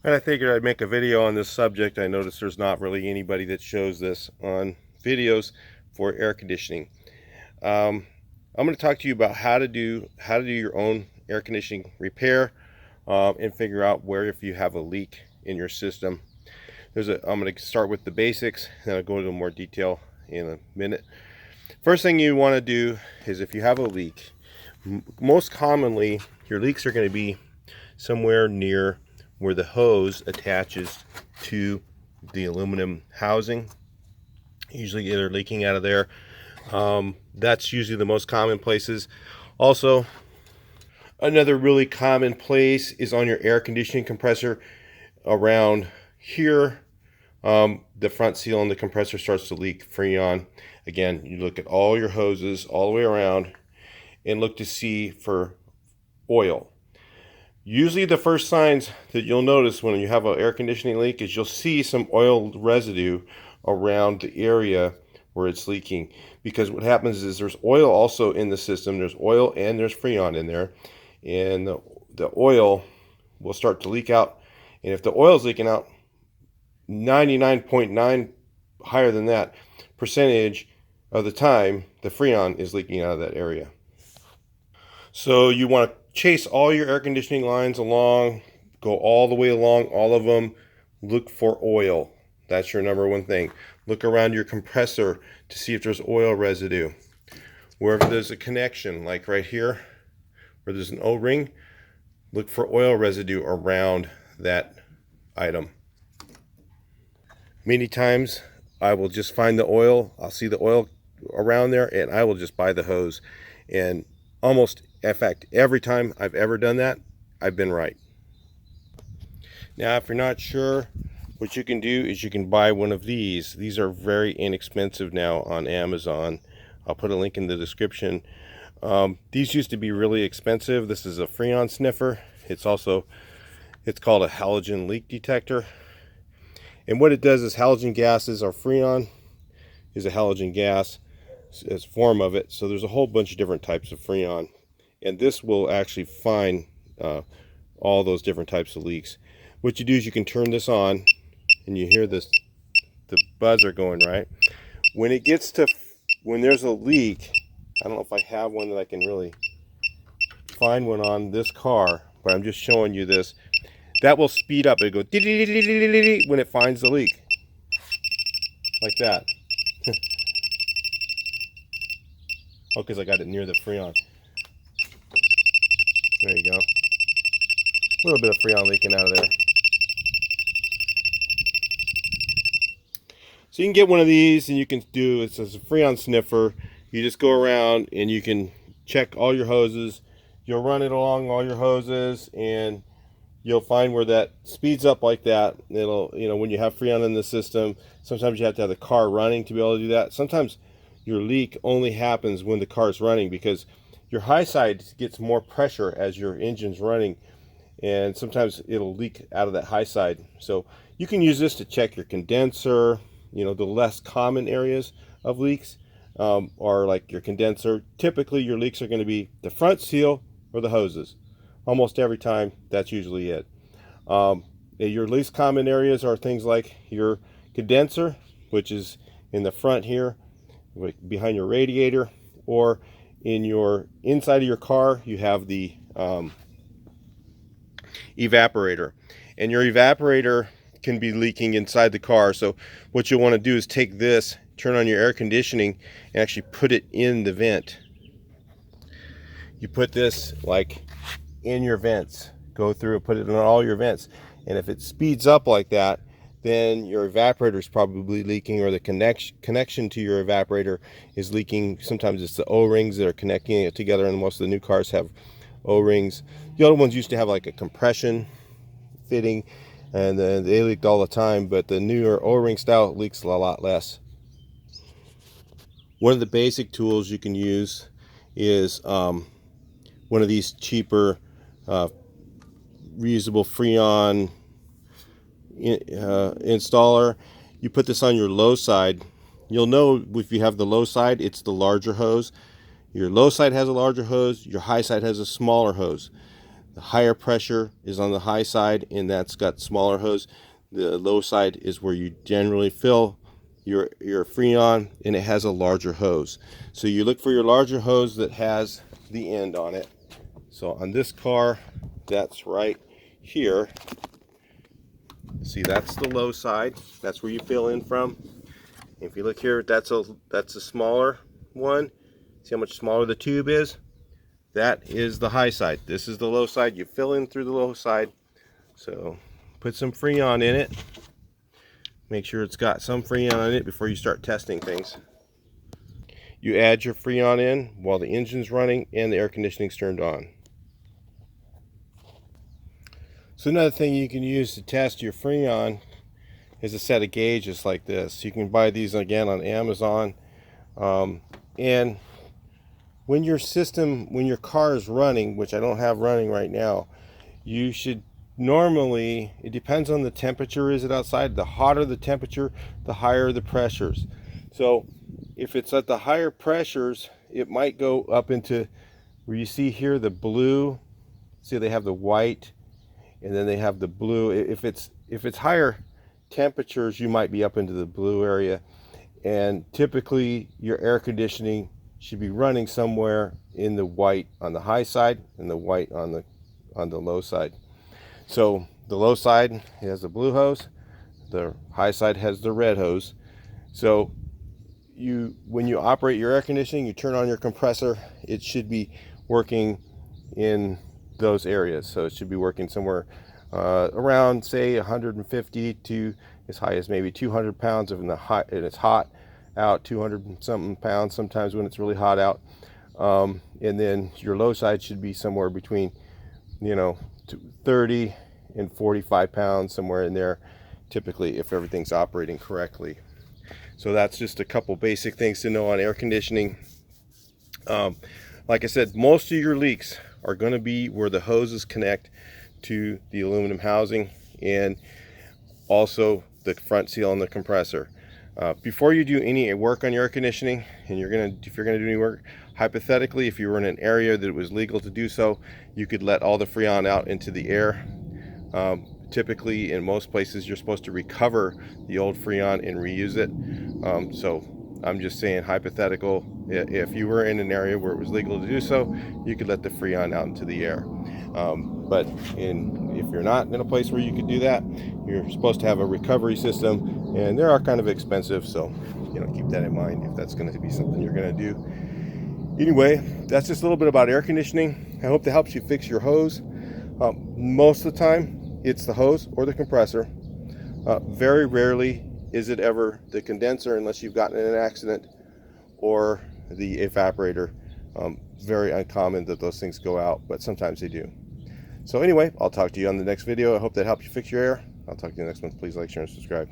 And I figured I'd make a video on this subject. I noticed there's not really anybody that shows this on videos for air conditioning. I'm going to talk to you about how to do your own air conditioning repair and figure out where if you have a leak in your system. I'm going to start with the basics, and I'll go into more detail in a minute. First thing you want to do is, if you have a leak, most commonly your leaks are going to be somewhere near where the hose attaches to the aluminum housing. Usually they're leaking out of there. That's usually the most common places. Also, another really common place is on your air conditioning compressor around here. The front seal on the compressor starts to leak Freon. Again, you look at all your hoses all the way around and look to see for oil. Usually the first signs that you'll notice when you have an air conditioning leak is you'll see some oil residue around the area where it's leaking, because what happens is there's oil also in the system. There's oil and there's Freon in there, and the oil will start to leak out. And if the oil is leaking out 99.9 higher than that percentage of the time, the Freon is leaking out of that area. So you want to chase all your air conditioning lines along, go all the way along all of them, look for oil. That's your number one thing. Look around your compressor to see if there's oil residue. Wherever there's a connection, like right here, where there's an O-ring, look for oil residue around that item. Many times I will just find the oil, I'll see the oil around there, and I will just buy the hose. And almost, in fact, every time I've ever done that, I've been right. Now, if you're not sure, what you can do is you can buy one of these. These are very inexpensive now on Amazon. I'll put a link in the description. These used to be really expensive. This is a FREON sniffer. It's called a halogen leak detector. And what it does is, halogen gases, or Freon is a halogen gas as a form of it. So there's a whole bunch of different types of Freon, and this will actually find all those different types of leaks. What you do is you can turn this on, and you hear the buzzer going, right? When there's a leak, I don't know if I have one that I can really find one on this car, but I'm just showing you this. That will speed up. It goes when it finds the leak, like that. Oh, because I got it near the Freon. There you go. A little bit of Freon leaking out of there. So you can get one of these, and you can do, it's a Freon sniffer. You just go around and you can check all your hoses. You'll run it along all your hoses, and you'll find where that speeds up like that. It'll, when you have Freon in the system, sometimes you have to have the car running to be able to do that. Sometimes your leak only happens when the car is running, because your high side gets more pressure as your engine's running, and sometimes it'll leak out of that high side. So you can use this to check your condenser. The less common areas of leaks are like your condenser. Typically your leaks are going to be the front seal or the hoses. Almost every time, that's usually it. Your least common areas are things like your condenser, which is in the front here, behind your radiator, or in your inside of your car, you have the evaporator. And your evaporator can be leaking inside the car. So what you want to do is take this, turn on your air conditioning, and actually put it in the vent. You put this like in your vents, go through and put it in all your vents, and if it speeds up like that, then your evaporator is probably leaking, or the connection to your evaporator is leaking. Sometimes it's the O-rings that are connecting it together, and most of the new cars have O-rings. The other ones used to have like a compression fitting, and then they leaked all the time, but the newer O-ring style leaks a lot less. One of the basic tools you can use is one of these cheaper reusable Freon installer. You put this on your low side. You'll know if you have the low side, it's the larger hose. Your low side has a larger hose, your high side has a smaller hose. The higher pressure is on the high side, and that's got smaller hose. The low side is where you generally fill your FREON, and it has a larger hose. So you look for your larger hose that has the end on it. So on this car, that's right here. See, that's the low side. That's where you fill in from. If you look here, that's a smaller one. See how much smaller the tube is? That is the high side. This is the low side. You fill in through the low side. So put some FREON in it. Make sure it's got some FREON in it before you start testing things. You add your FREON in while the engine's running and the air conditioning's turned on. So another thing you can use to test your FREON is a set of gauges like this. You can buy these again on Amazon. And when your car is running, which I don't have running right now, you should normally, it depends on the temperature is it outside. The hotter the temperature, the higher the pressures. So if it's at the higher pressures, it might go up into where you see here the blue. See, they have the white and then they have the blue. If it's higher temperatures, you might be up into the blue area. And typically your air conditioning should be running somewhere in the white on the high side and the white on the low side. So the low side has the blue hose, the high side has the red hose. So when you operate your air conditioning, you turn on your compressor, it should be working in those areas. So it should be working somewhere around, say, 150 to as high as maybe 200 pounds if and it's hot out, 200 something pounds sometimes when it's really hot out. And then your low side should be somewhere between 30 and 45 pounds, somewhere in there, typically, if everything's operating correctly. So that's just a couple basic things to know on air conditioning. Like I said, most of your leaks are going to be where the hoses connect to the aluminum housing and also the front seal on the compressor. Before you do any work on your air conditioning, and if you're gonna do any work, hypothetically, if you were in an area that it was legal to do so, you could let all the FREON out into the air. Typically, in most places, you're supposed to recover the old FREON and reuse it. So I'm just saying, hypothetical, if you were in an area where it was legal to do so, you could let the FREON out into the air. But if you're not in a place where you could do that, you're supposed to have a recovery system, and they are kind of expensive, so keep that in mind if that's going to be something you're going to do. Anyway, that's just a little bit about air conditioning. I hope that helps you fix your hose. Most of the time, it's the hose or the compressor. Very rarely is it ever the condenser, unless you've gotten in an accident, or the evaporator. Very uncommon that those things go out, but sometimes they do. So anyway, I'll talk to you on the next video. I hope that helps you fix your air. I'll talk to you in the next one. Please like, share, and subscribe.